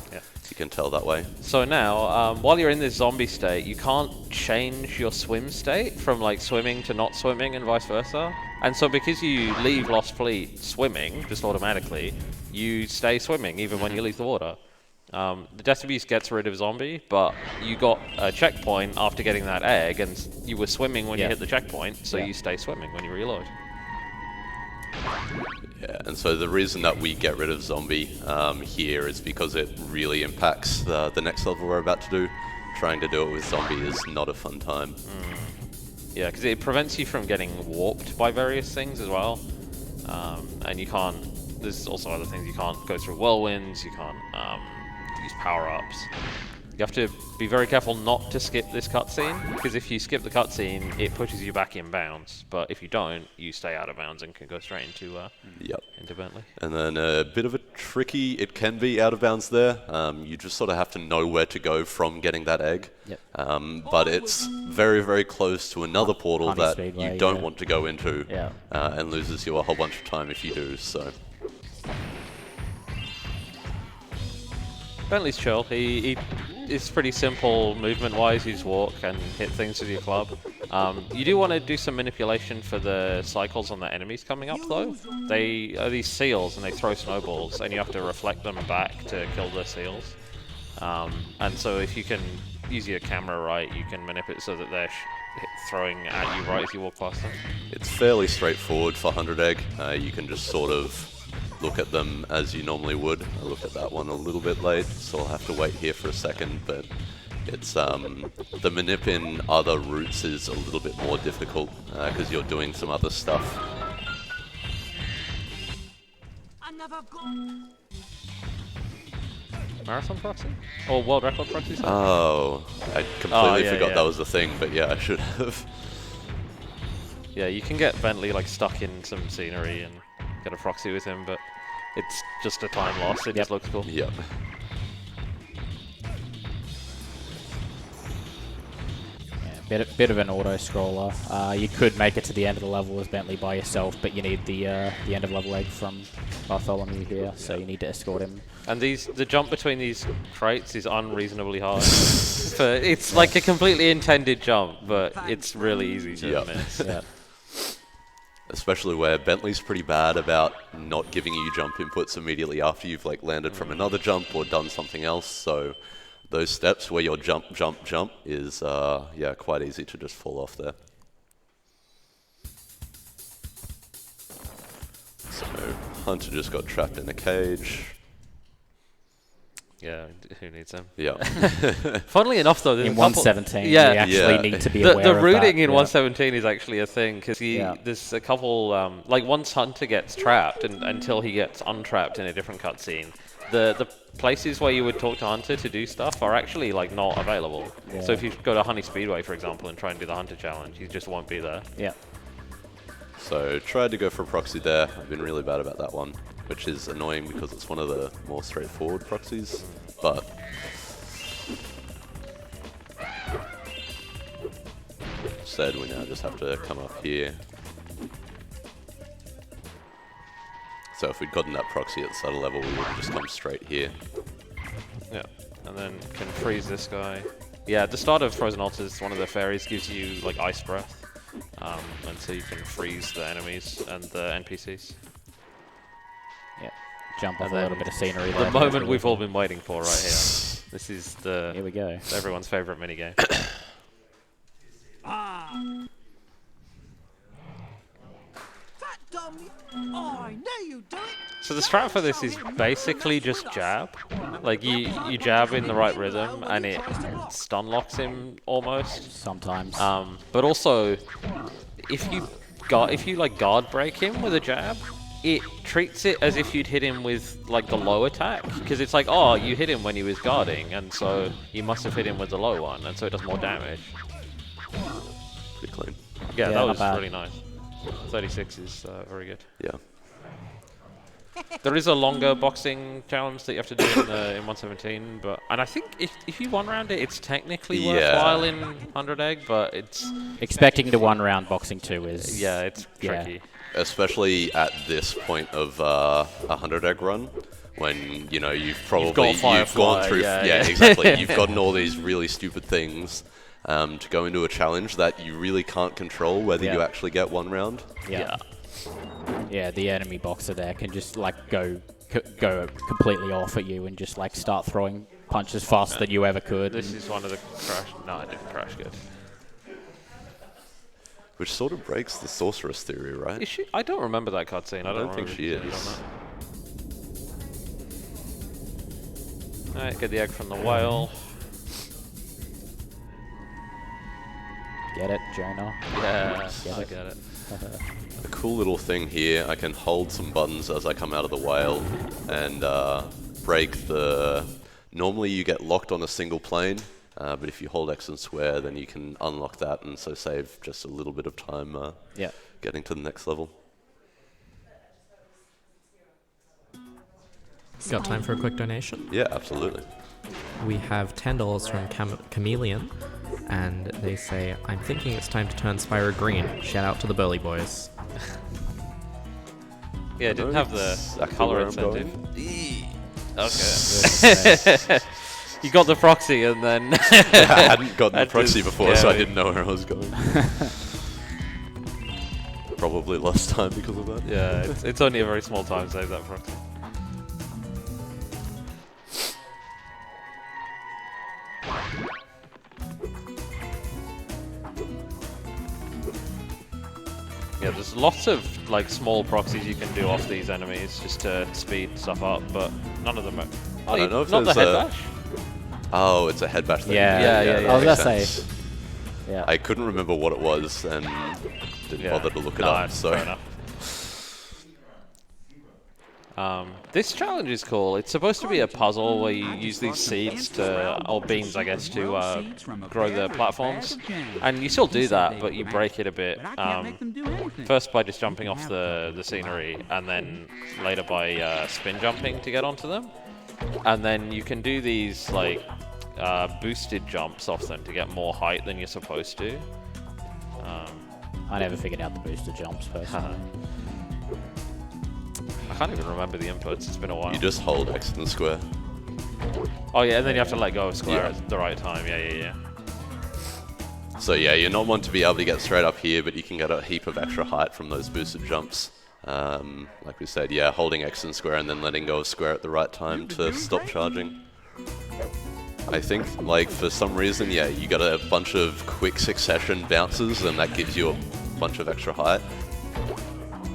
you can tell that way. So now, while you're in this zombie state, you can't change your swim state from like swimming to not swimming and vice versa. And so because you leave Lost Fleet swimming, just automatically, you stay swimming even when you leave the water. The Death Abuse gets rid of zombie, but you got a checkpoint after getting that egg, and you were swimming when you hit the checkpoint, so you stay swimming when you reload. Yeah, and so the reason that we get rid of zombie here is because it really impacts the next level we're about to do. Trying to do it with zombie is not a fun time. Yeah, because it prevents you from getting warped by various things as well, and you can't. There's also other things you can't go through whirlwinds. You can't use power-ups. You have to be very careful not to skip this cutscene, because if you skip the cutscene, it pushes you back in bounds. But if you don't, you stay out of bounds and can go straight into into Bentley. And then a bit of a tricky, it can be out of bounds there. You just sort of have to know where to go from getting that egg. But it's very, very close to another portal that you don't want to go into, and loses you a whole bunch of time if you do. So. Bentley's chill. He is pretty simple movement-wise. You just walk and hit things with your club. You do want to do some manipulation for the cycles on the enemies coming up, though. They are these seals, and they throw snowballs, and you have to reflect them back to kill the seals. And so if you can use your camera right, you can manipulate so that they're throwing at you right as you walk past them. It's fairly straightforward for 100 egg. You can just sort of look at them as you normally would. I looked at that one a little bit late, so I'll have to wait here for a second, but it's the manip in other routes is a little bit more difficult because you're doing some other stuff. Marathon proxy? Or world record proxy? Oh, I completely forgot that was the thing, but yeah, I should have. Yeah, you can get Bentley like stuck in some scenery and get a proxy with him, but it's just a time loss. It just looks cool. Yep. Bit of an auto-scroller. You could make it to the end of the level as Bentley by yourself, but you need the end of level egg from Bartholomew here, so you need to escort him. And the jump between these crates is unreasonably hard. It's like a completely intended jump, but it's really easy to miss. Especially where Bentley's pretty bad about not giving you jump inputs immediately after you've like landed from another jump or done something else. So those steps where your jump is quite easy to just fall off there. So Hunter just got trapped in a cage. Yeah, who needs them? Yeah. Funnily enough, though, in 117, we actually need to be aware the of rooting that. in 117 is actually a thing because there's a couple like once Hunter gets trapped and until he gets untrapped in a different cutscene, the places where you would talk to Hunter to do stuff are actually like not available. So if you go to Honey Speedway, for example, and try and do the Hunter challenge, he just won't be there. So tried to go for a proxy there. I've been really bad about that one, which is annoying because it's one of the more straightforward proxies, but instead we now just have to come up here. So if we'd gotten that proxy at the start of level, we would have just come straight here. Yeah, and then can freeze this guy. Yeah, at the start of Frozen Altars, one of the fairies gives you like ice breath. and so you can freeze the enemies and the NPCs. Yeah. Jump off And a little then bit of scenery. The moment we've all been waiting for right here. This is Here we go. everyone's favorite minigame. Fat dummy! Oh, I know you do it! So the strat for this is basically just jab. Like you jab in the right rhythm and it stun locks him almost. Sometimes. But also, if you like guard break him with a jab, it treats it as if you'd hit him with like the low attack, because it's like, oh, you hit him when he was guarding, and so you must have hit him with the low one, and so it does more damage. Pretty clean. Yeah, Yeah, that not was bad. really nice. 36 is very good. Yeah. There is a longer boxing challenge that you have to do in 117, and I think if you one round it, it's technically Yeah. worthwhile in 100 egg, but it's Expecting to one round boxing 2 is... it's Yeah. tricky. Especially at this point of a 100 egg run, when you've probably got Firefly, gone through yeah. exactly you've gotten all these really stupid things to go into a challenge that you really can't control whether Yeah. you actually get one round. Yeah. Yeah, the enemy boxer there can just like go completely off at you and just like start throwing punches faster than you ever could. This is one of the crash. No, I didn't crash good. Which sort of breaks the sorceress theory, right? Is she? I don't remember that cutscene. I don't think she is. Alright, get the egg from the whale. Get it, Jonah? Yeah, Get I it. get it. A cool little thing here, I can hold some buttons as I come out of the whale and break the... Normally you get locked on a single plane, but if you hold X and square, then you can unlock that and so save just a little bit of time Yeah. getting to the next level. Got time for a quick donation? Yeah, absolutely. We have $10 from Chameleon, and they say, I'm thinking it's time to turn Spyro green. Shout out to the Burly Boys. Yeah, it didn't have the Exactly color where I'm incentive. going. Okay. You got the proxy and then... I hadn't gotten the That proxy is before, so I scary. didn't know where I was going. Probably lost time because of that. Yeah, it's only a very small time save, that proxy. Yeah, there's lots of like small proxies you can do off these enemies just to speed stuff up, but none of them are... I don't know if not the there's head a- bash? Oh, it's a head bash thing. Yeah, yeah, that yeah. I was makes gonna say. sense. Yeah. I couldn't remember what it was and didn't bother to look it up. So fair enough. This challenge is cool. It's supposed to be a puzzle where you use these seeds to, or beans, I guess, to grow the platforms. And you still do that, but you break it a bit. First by just jumping off the scenery, and then later by spin jumping to get onto them. And then you can do these like boosted jumps off them to get more height than you're supposed to. I never figured out the booster jumps personally. I can't even remember the inputs. It's been a while. you just hold X and square. Oh yeah, and then you have to let go of square Yeah. at the right time. Yeah. So yeah, you're not one to be able to get straight up here, but you can get a heap of extra height from those boosted jumps. Like we said, yeah, holding X and square and then letting go of square at the right time to stop charging. I think, like, for some reason, yeah, you got a bunch of quick succession bounces, and that gives you a bunch of extra height.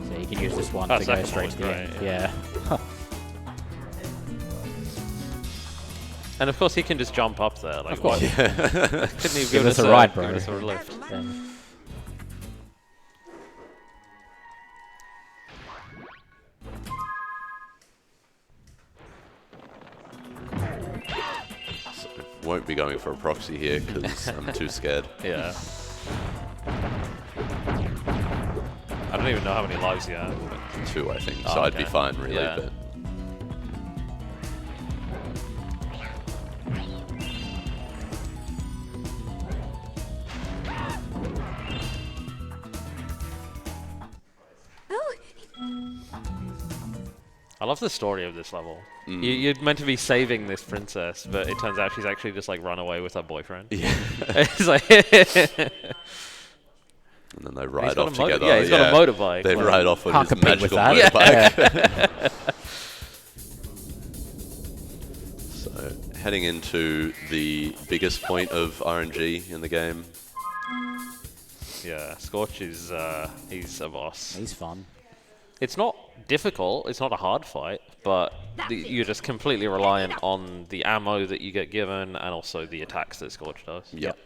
So you can use this one That to go second straight one to the was end. great, Yeah. And of course he can just jump up there. Like, Of course. why- couldn't he give us a ride, give bro. us a lift? So won't be going for a proxy here because I'm too scared. Yeah. I don't even know how many lives you have. But 2, I think, Oh, so I'd be okay. fine, really. Yeah. But I love the story of this level. You're meant to be saving this princess, but it turns out she's actually just like run away with her boyfriend. yeah. It's like And then they He's ride got off a together. Yeah, he's got a motorbike. They ride off on Can't his compete with magical that. motorbike. So, heading into the biggest point of RNG in the game. Yeah, Scorch is he's a boss. He's fun. It's not difficult. It's not a hard fight, but you're just completely reliant on the ammo that you get given and also the attacks that Scorch does. Yep.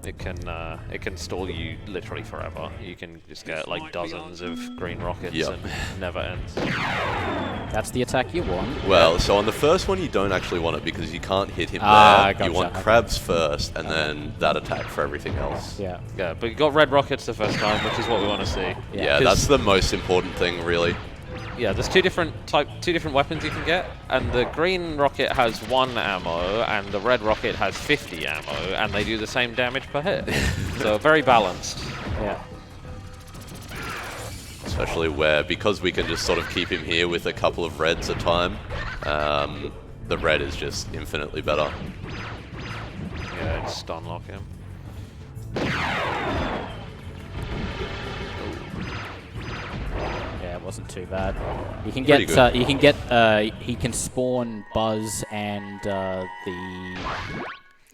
It can stall you literally forever. You can just get like dozens of green rockets Yep. and never ends. That's the attack you want. Well, so on the first one, you don't actually want it because you can't hit him there. Gotcha. You want crabs first, and then that attack for everything else. Yeah. Yeah, but you got red rockets the first time, which is what we want to see. Yeah, that's the most important thing, really. Yeah, there's two different weapons you can get, and the green rocket has 1 ammo, and the red rocket has 50 ammo, and they do the same damage per hit. So very balanced. Yeah. Especially where, because we can just sort of keep him here with a couple of reds a time, the red is just infinitely better. Yeah, just stun lock him. Yeah, it wasn't too bad. You can Pretty get good. he can spawn Buzz and the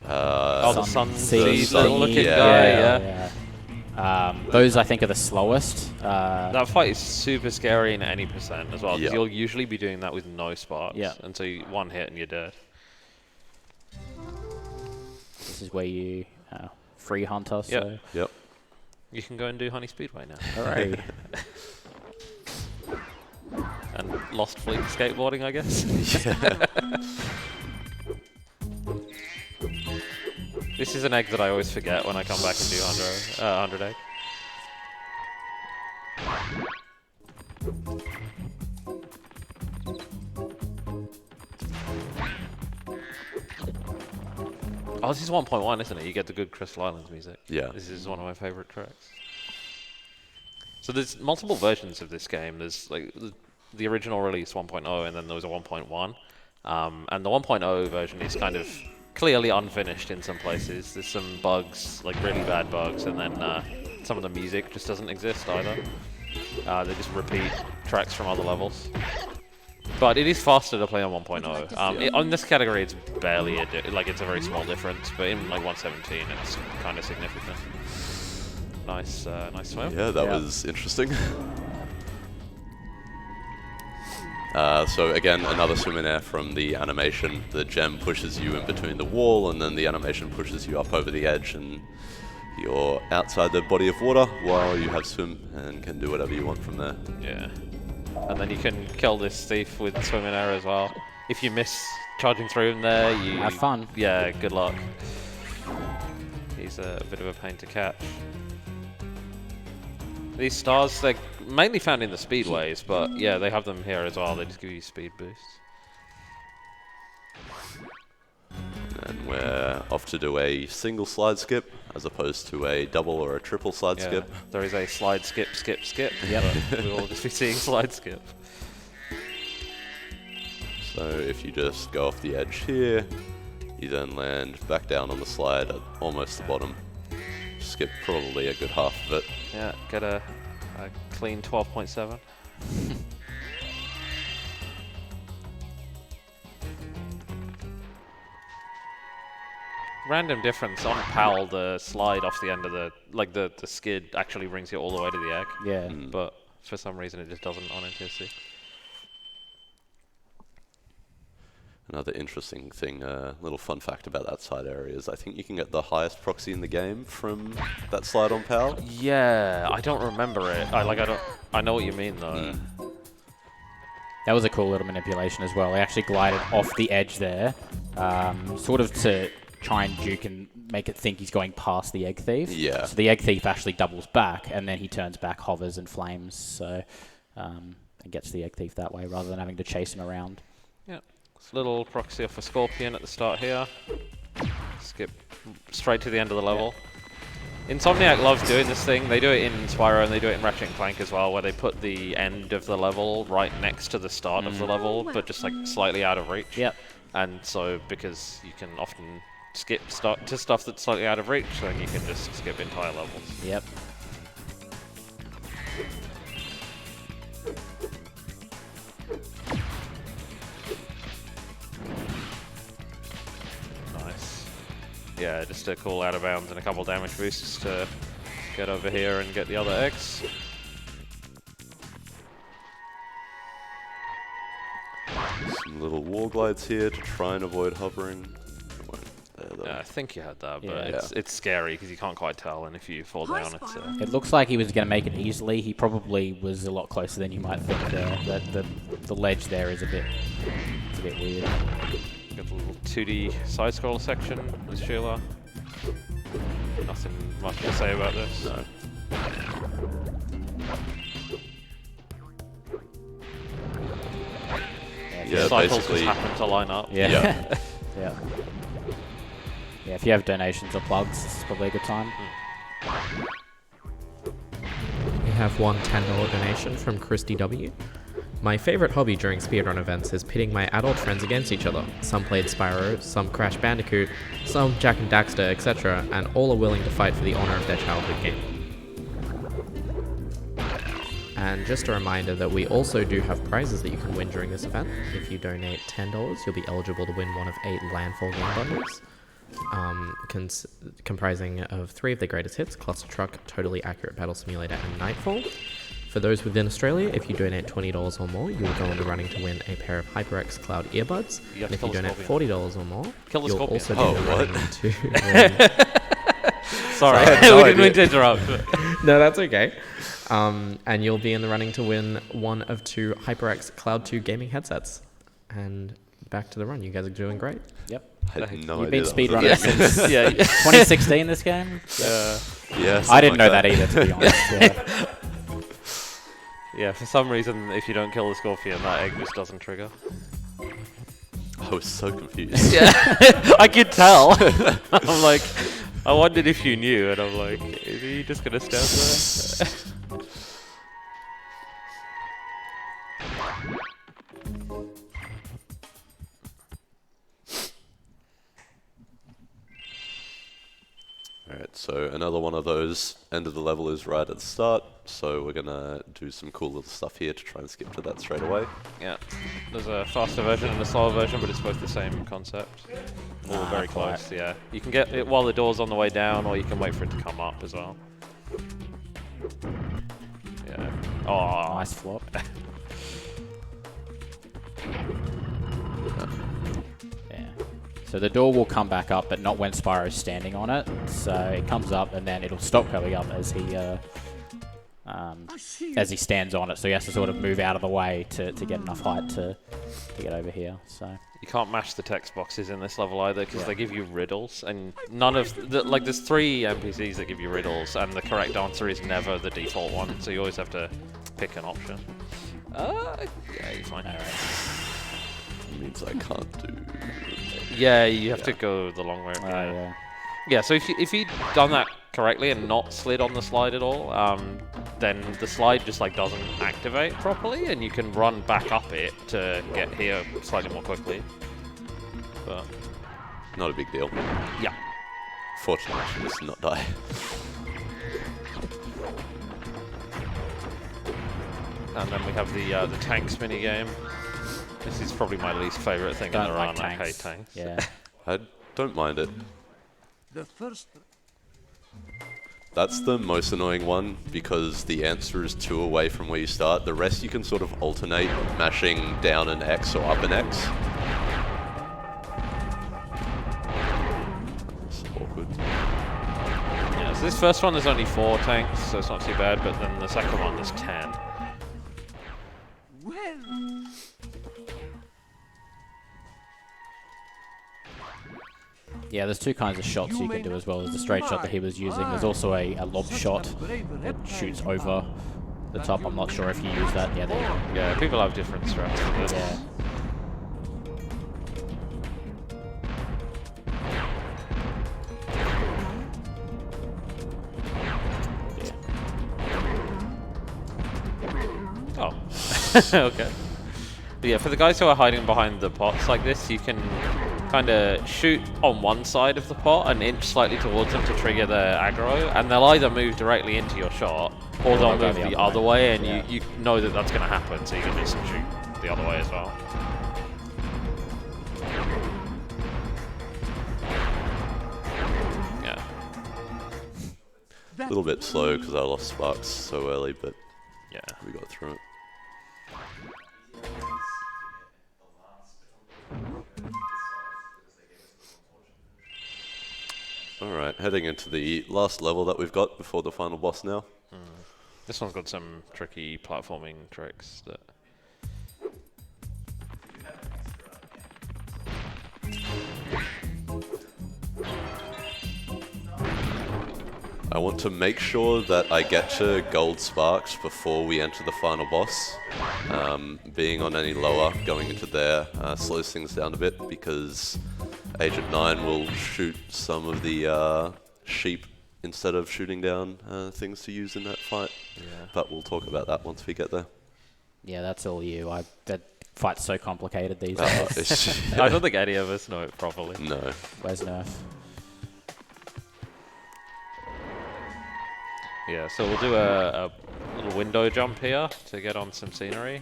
The sun seed little looking yeah. guy, yeah. Those I think are the slowest. That fight is super scary in any percent as well, because Yeah. you'll usually be doing that with no sparks. Yeah. And so you one hit and you're dead. This is where you free hunter. So Yep. You can go and do Honey Speedway now. hooray. And Lost Fleet skateboarding, I guess. This is an egg that I always forget when I come back and do 100 egg. Oh, this is 1.1, isn't it? You get the good Crystal Islands music. Yeah. This is one of my favorite tracks. So there's multiple versions of this game. There's like the original release 1.0, and then there was a 1.1. And the 1.0 version is kind of clearly unfinished in some places. There's some bugs, like really bad bugs, and then some of the music just doesn't exist either. They just repeat tracks from other levels. But it is faster to play on 1.0. On this category, it's barely it's a very small difference, but in like 117, it's kind of significant. Nice, nice swim. Yeah, that was interesting. So again, another swim in air from the animation. The gem pushes you in between the wall, and then the animation pushes you up over the edge, and you're outside the body of water while you have swim and can do whatever you want from there. Yeah. And then you can kill this thief with swim in air as well. If you miss charging through him there, you... Have fun. Yeah, good luck. He's a bit of a pain to catch. These stars, they're mainly found in the speedways, but yeah, they have them here as well. They just give you speed boosts. And we're off to do a single slide skip as opposed to a double or a triple slide Yeah, skip. there is a slide skip, skip, skip. Yep. But we will just be seeing slide skip. So if you just go off the edge here, you then land back down on the slide at almost the bottom. Skip probably a good half of it. Yeah, get a clean 12.7. Random difference on PAL, the slide off the end of the the skid actually brings you all the way to the egg. Yeah. But for some reason it just doesn't on NTSC. Another interesting thing, little fun fact about that side area is I think you can get the highest proxy in the game from that slide on PAL. Yeah, I don't remember it. I know what you mean though. That was a cool little manipulation as well. They actually glided off the edge there, sort of to try and juke and make it think he's going past the egg thief. Yeah. So the egg thief actually doubles back, and then he turns back, hovers, and flames. So it gets the egg thief that way rather than having to chase him around. Yeah. Little proxy off a scorpion at the start here. Skip straight to the end of the level. Insomniac loves doing this thing. They do it in Spyro and they do it in Ratchet & Clank as well, where they put the end of the level right next to the start of the level, but just like slightly out of reach. Yep. And so, because you can often skip to stuff that's slightly out of reach, then you can just skip entire levels. Yep. Nice. Yeah, just a cool out of bounds and a couple damage boosts to get over here and get the other eggs. Some little wall glides here to try and avoid hovering. I think you had that, but Yeah. it's scary because you can't quite tell, and if you fall down, it's... It looks like he was going to make it easily. He probably was a lot closer than you might think. The ledge there is a bit weird. Got the little 2D side-scroller section with Sheila. Nothing much to say about this. No. Yeah, Cycles just basically. happen to line up. Yeah. Yeah. Yeah. Yeah, if you have donations or plugs, this is probably a good time. We have one $10 donation from Christy W. My favorite hobby during speedrun events is pitting my adult friends against each other. Some played Spyro, some Crash Bandicoot, some Jak and Daxter, etc., and all are willing to fight for the honor of their childhood game. And just a reminder that we also do have prizes that you can win during this event. If you donate $10, you'll be eligible to win one of 8 Landfall game bundles, comprising of 3 of the greatest hits, Cluster Truck, Totally Accurate Battle Simulator, and Nightfall. For those within Australia, if you donate $20 or more, you'll go in the running to win a pair of HyperX Cloud earbuds. You have And to if kill you the donate scorpion. $40 or more, Kill the you'll scorpion. also be Oh, in the what? running to win... Sorry, I had no we didn't mean idea. to interrupt. No, that's okay. And you'll be in the running to win one of 2 HyperX Cloud 2 gaming headsets. And back to the run. You guys are doing great. Yep. I had no You've idea. been that was a speedrunning thing. since Yeah. 2016, this game? Yeah, I didn't something know like that either, to be honest. Yeah. Yeah, for some reason, if you don't kill the scorpion, that egg just doesn't trigger. I was so confused. Yeah, I could tell. I'm like, I wondered if you knew, and I'm like, is he just gonna stand there? Alright, so another one of those end of the level is right at the start, so we're gonna do some cool little stuff here to try and skip to that straight away. Yeah, there's a faster version and a slower version, but it's both the same concept. All very quite. close, yeah. You can get it while the door's on the way down, or you can wait for it to come up as well. Yeah. Oh, Nice flop. Yeah. So the door will come back up, but not when Spyro's standing on it. So it comes up, and then it'll stop going up as he stands on it. So he has to sort of move out of the way to get enough height to get over here. So you can't mash the text boxes in this level either, because Yeah. they give you riddles, and none of the, like, there's 3 NPCs that give you riddles, and the correct answer is never the default one, so you always have to pick an option. Yeah, you're fine. alright. It means I can't do... Yeah, you have to go the long way. Yeah. Yeah, so if you'd done that correctly and not slid on the slide at all, then the slide just like doesn't activate properly, and you can run back up it to get here slightly more quickly. But Not a big deal. yeah, Fortunately, I should just not die. and then we have the tanks mini game. This is probably my least favorite thing in Don't the like run. I tanks. hate tanks. Yeah. I don't mind it. The first That's the most annoying one, because the answer is 2 away from where you start. The rest you can sort of alternate, mashing down an X or up an X. It's awkward. Yeah, so this first one there's only 4 tanks, so it's not too bad. But then the second one there's 10. well. Yeah, there's 2 kinds of shots you can do as well. There's the straight shot that he was using. There's also a lob shot that shoots over the top. I'm not sure if you use that. Yeah, there you go. Yeah, people have different strats for this. Yeah. Oh. Okay. But yeah, for the guys who are hiding behind the pots like this, you can kind of shoot on one side of the pot and inch slightly towards them to trigger their aggro, and they'll either move directly into your shot, or they'll move the other way, and you know that that's going to happen, so you can just shoot the other way as well. Yeah. A little bit slow because I lost sparks so early, but yeah, we got through it. Alright, heading into the last level that we've got before the final boss now. This one's got some tricky platforming tricks that... I want to make sure that I get to gold sparks before we enter the final boss. Being on any lower, going into there, slows things down a bit because Agent 9 will shoot some of the sheep instead of shooting down things to use in that fight. Yeah. But we'll talk about that once we get there. Yeah, that's all you. That fight's so complicated these days. I don't think any of us know it properly. No. Where's Nerf? Yeah, so we'll do a little window jump here to get on some scenery.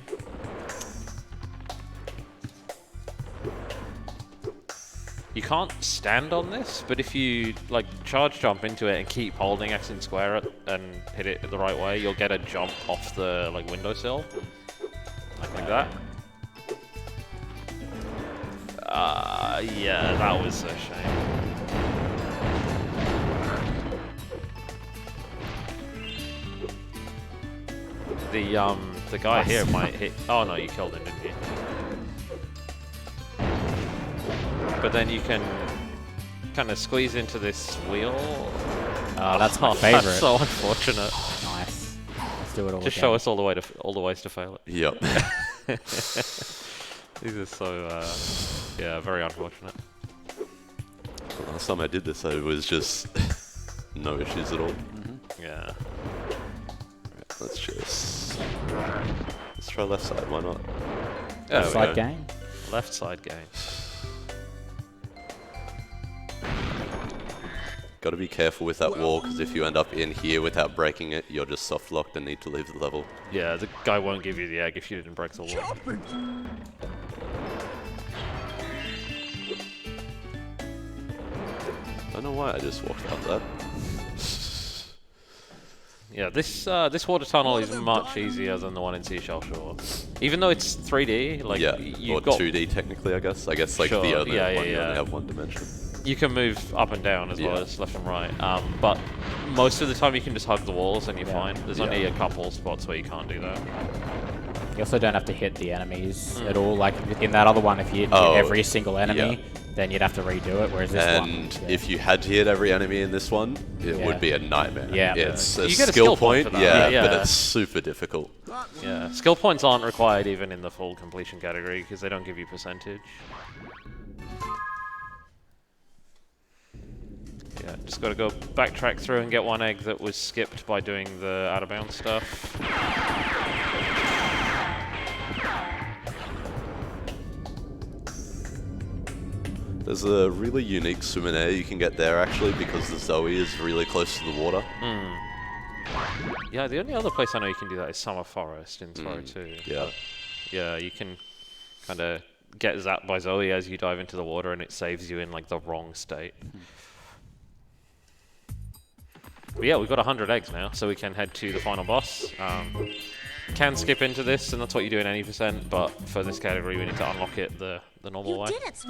You can't stand on this, but if you like charge jump into it and keep holding X and square it and hit it the right way, you'll get a jump off the like windowsill, like that. Yeah, that was a shame. The guy here might hit. Oh no, you killed him, didn't you? But then you can kind of squeeze into this wheel. Oh, that's my favorite. That's so unfortunate. Nice. Let's do it all Just again. show us all the ways to fail it. Yep. These are so yeah, very unfortunate. The last time I did this, I was just no issues at all. Yeah. Let's try left side. Why not? There we Side go. game. Left side game. Got to be careful with that wall, because if you end up in here without breaking it, you're just soft locked and need to leave the level. Yeah, the guy won't give you the egg if you didn't break the wall. Chop it! I don't know why I just walked out that. Yeah, this water tunnel is much easier than the one in Seashell Shore. Even though it's 3D, like Yeah, you've or got 2D technically, I guess. I guess like Sure, the other yeah, one, you yeah. only have one dimension. you can move up and down as well Yeah. as left and right. But most of the time you can just hug the walls and you're fine. There's Yeah. only a couple spots where you can't do that. You also don't have to hit the enemies at all. Like in that other one, if you hit Oh, every single enemy, yeah. then you'd have to redo it. Whereas this one, And if you had to hit every enemy in this one, it Yeah. would be a nightmare. Yeah. It's a You get a skill skill point point, for that. yeah, Yeah. but it's super difficult. Yeah, skill points aren't required even in the full completion category because they don't give you percentage. Yeah, just got to go backtrack through and get one egg that was skipped by doing the out of bounds stuff. There's a really unique souvenir you can get there actually because the Zoe is really close to the water. Yeah, the only other place I know you can do that is Summer Forest in Spyro 2. Yeah. But yeah, you can kind of get zapped by Zoe as you dive into the water and it saves you in like the wrong state. But yeah, we've got 100 eggs now, so we can head to the final boss. Can skip into this, and that's what you do in any percent, but for this category we need to unlock it the normal You way. did it!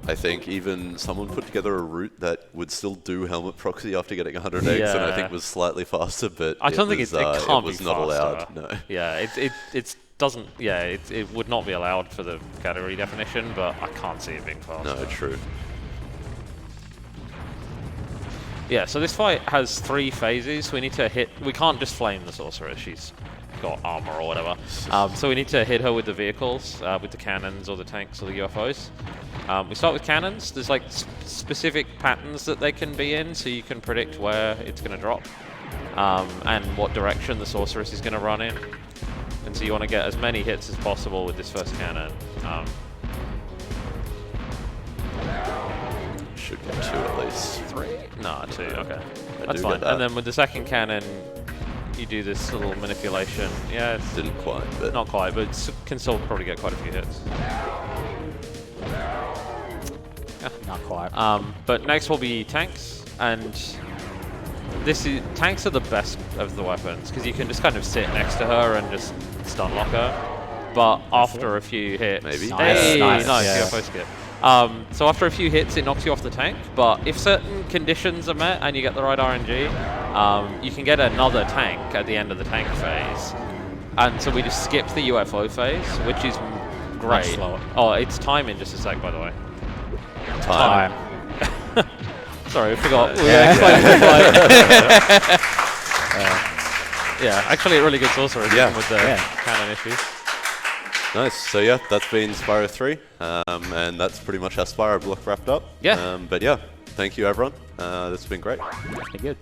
I think even someone put together a route that would still do helmet proxy after getting 100 eggs, and I Yeah. think was slightly faster, but I don't think was, it can't it was be not faster. allowed. No. Yeah, it doesn't. Yeah, it would not be allowed for the category definition, but I can't see it being faster. No, true. Yeah, so this fight has 3 phases. We need to hit. We can't just flame the sorceress. She's got armor or whatever. So we need to hit her with the vehicles, with the cannons or the tanks or the UFOs. We start with cannons. There's like specific patterns that they can be in, so you can predict where it's going to drop and what direction the sorceress is going to run in. And so you want to get as many hits as possible with this first cannon. should get 2 at least. 3? No, 2. Okay, I that's do fine. get that. And then with the second cannon, you do this little manipulation. Yeah, it's Didn't quite, but not quite, but can still probably get quite a few hits. Not quite. But next will be tanks, and tanks are the best of the weapons because you can just kind of sit next to her and just stun lock her. But after a few hits, Maybe. Hey, Nice. nice, Yeah. UFO skip. So after a few hits, it knocks you off the tank. But if certain conditions are met and you get the right RNG, you can get another tank at the end of the tank phase. And so we just skipped the UFO phase, which is great. Much slower. Oh, it's time in just a sec, by the way. time. Sorry, I forgot. We explained the flight. Yeah, actually a really good sorcerer Yeah. with the cannon issues. Nice. So yeah, that's been Spyro 3, and that's pretty much our Spyro block wrapped up. Yeah. But yeah, thank you everyone. This has been great. Pretty good.